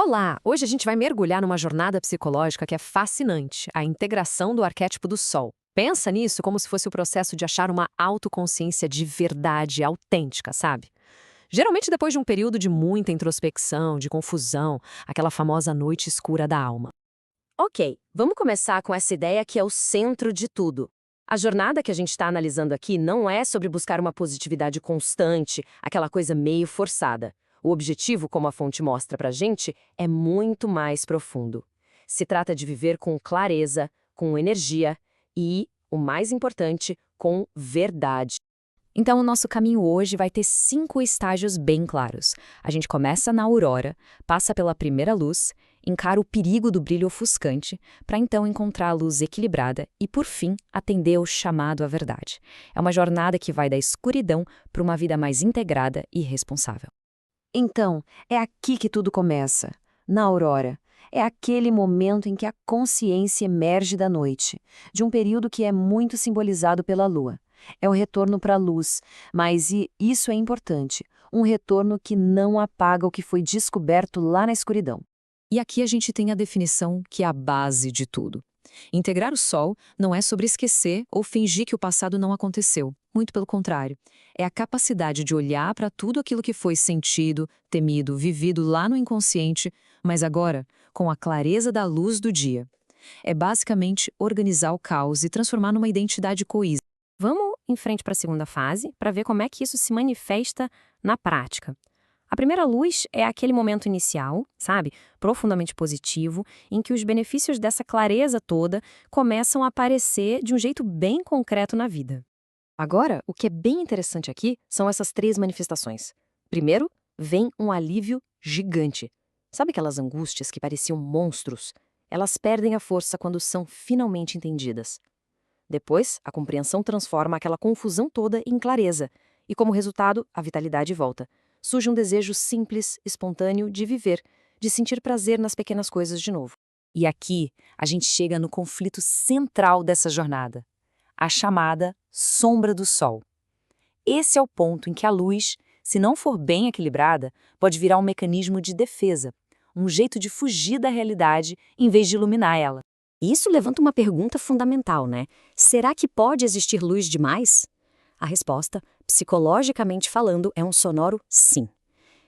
Olá! Hoje a gente vai mergulhar numa jornada psicológica que é fascinante, a integração do arquétipo do Sol. Pensa nisso como se fosse o processo de achar uma autoconsciência de verdade autêntica, sabe? Geralmente depois de um período de muita introspecção, de confusão, aquela famosa noite escura da alma. Ok, vamos começar com essa ideia que é o centro de tudo. A jornada que a gente está analisando aqui não é sobre buscar uma positividade constante, aquela coisa meio forçada. O objetivo, como a fonte mostra pra gente, é muito mais profundo. Se trata de viver com clareza, com energia e, o mais importante, com verdade. Então, o nosso caminho hoje vai ter 5 estágios bem claros. A gente começa na aurora, passa pela primeira luz, encara o perigo do brilho ofuscante, para então encontrar a luz equilibrada e, por fim, atender ao chamado à verdade. É uma jornada que vai da escuridão para uma vida mais integrada e responsável. Então, é aqui que tudo começa, na aurora. É aquele momento em que a consciência emerge da noite, de um período que é muito simbolizado pela lua. É o retorno para a luz, mas isso é importante, um retorno que não apaga o que foi descoberto lá na escuridão. E aqui a gente tem a definição que é a base de tudo. Integrar o sol não é sobre esquecer ou fingir que o passado não aconteceu. Muito pelo contrário. É a capacidade de olhar para tudo aquilo que foi sentido, temido, vivido lá no inconsciente, mas agora com a clareza da luz do dia. É basicamente organizar o caos e transformar numa identidade coesa. Vamos em frente para a segunda fase para ver como é que isso se manifesta na prática. A primeira luz é aquele momento inicial, sabe, profundamente positivo, em que os benefícios dessa clareza toda começam a aparecer de um jeito bem concreto na vida. Agora, o que é bem interessante aqui são essas 3 manifestações. Primeiro, vem um alívio gigante. Sabe aquelas angústias que pareciam monstros? Elas perdem a força quando são finalmente entendidas. Depois, a compreensão transforma aquela confusão toda em clareza, e como resultado, a vitalidade volta. Surge um desejo simples, espontâneo de viver, de sentir prazer nas pequenas coisas de novo. E aqui a gente chega no conflito central dessa jornada, a chamada sombra do sol. Esse é o ponto em que a luz, se não for bem equilibrada, pode virar um mecanismo de defesa, um jeito de fugir da realidade em vez de iluminar ela. Isso levanta uma pergunta fundamental, né? Será que pode existir luz demais? A resposta, psicologicamente falando, é um sonoro sim.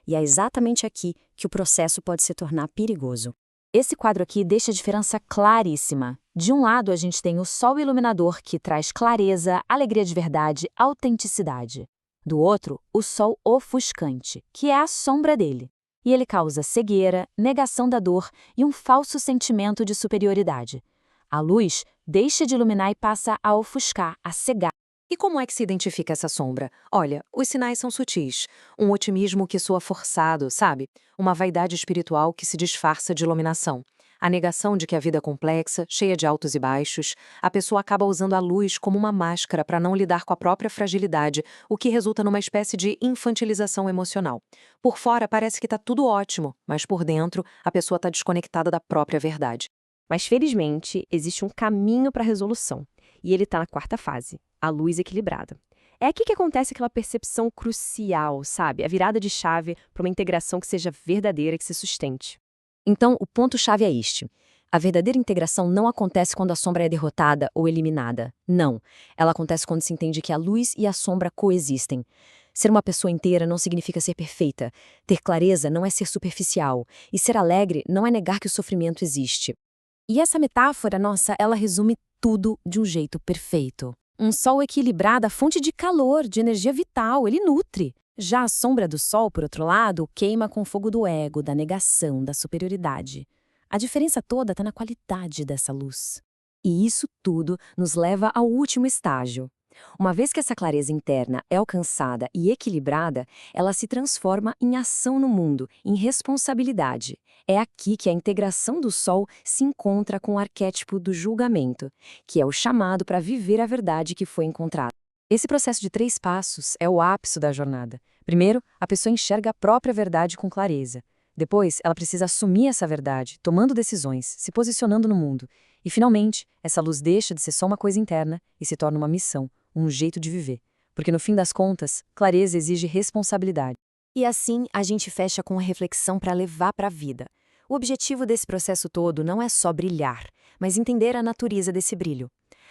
E é exatamente aqui que o processo pode se tornar perigoso. Esse quadro aqui deixa a diferença claríssima. De um lado, a gente tem o sol iluminador, que traz clareza, alegria de verdade, autenticidade. Do outro, o sol ofuscante, que é a sombra dele. E ele causa cegueira, negação da dor e um falso sentimento de superioridade. A luz deixa de iluminar e passa a ofuscar, a cegar. E como é que se identifica essa sombra? Olha, os sinais são sutis. Um otimismo que soa forçado, sabe? Uma vaidade espiritual que se disfarça de iluminação. A negação de que a vida é complexa, cheia de altos e baixos. A pessoa acaba usando a luz como uma máscara para não lidar com a própria fragilidade, o que resulta numa espécie de infantilização emocional. Por fora parece que está tudo ótimo, mas por dentro a pessoa está desconectada da própria verdade. Mas felizmente, existe um caminho para a resolução. E ele está na quarta fase, a luz equilibrada. É aqui que acontece aquela percepção crucial, sabe? A virada de chave para uma integração que seja verdadeira e que se sustente. Então, o ponto-chave é este. A verdadeira integração não acontece quando a sombra é derrotada ou eliminada. Não. Ela acontece quando se entende que a luz e a sombra coexistem. Ser uma pessoa inteira não significa ser perfeita. Ter clareza não é ser superficial. E ser alegre não é negar que o sofrimento existe. E essa metáfora, nossa, ela resume tudo de um jeito perfeito. Um sol equilibrado, a fonte de calor, de energia vital, ele nutre. Já a sombra do sol, por outro lado, queima com o fogo do ego, da negação, da superioridade. A diferença toda está na qualidade dessa luz. E isso tudo nos leva ao último estágio. Uma vez que essa clareza interna é alcançada e equilibrada, ela se transforma em ação no mundo, em responsabilidade. É aqui que a integração do sol se encontra com o arquétipo do julgamento, que é o chamado para viver a verdade que foi encontrada. Esse processo de 3 passos é o ápice da jornada. Primeiro, a pessoa enxerga a própria verdade com clareza. Depois, ela precisa assumir essa verdade, tomando decisões, se posicionando no mundo. E, finalmente, essa luz deixa de ser só uma coisa interna e se torna uma missão, um jeito de viver. Porque, no fim das contas, clareza exige responsabilidade. E assim, a gente fecha com uma reflexão para levar para a vida. O objetivo desse processo todo não é só brilhar, mas entender a natureza desse brilho.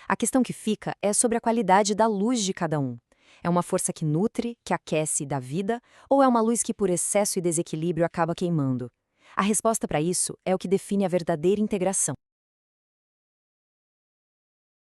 A questão que fica é sobre a qualidade da luz de cada um. É uma força que nutre, que aquece e dá vida, ou é uma luz que por excesso e desequilíbrio acaba queimando? A resposta para isso é o que define a verdadeira integração.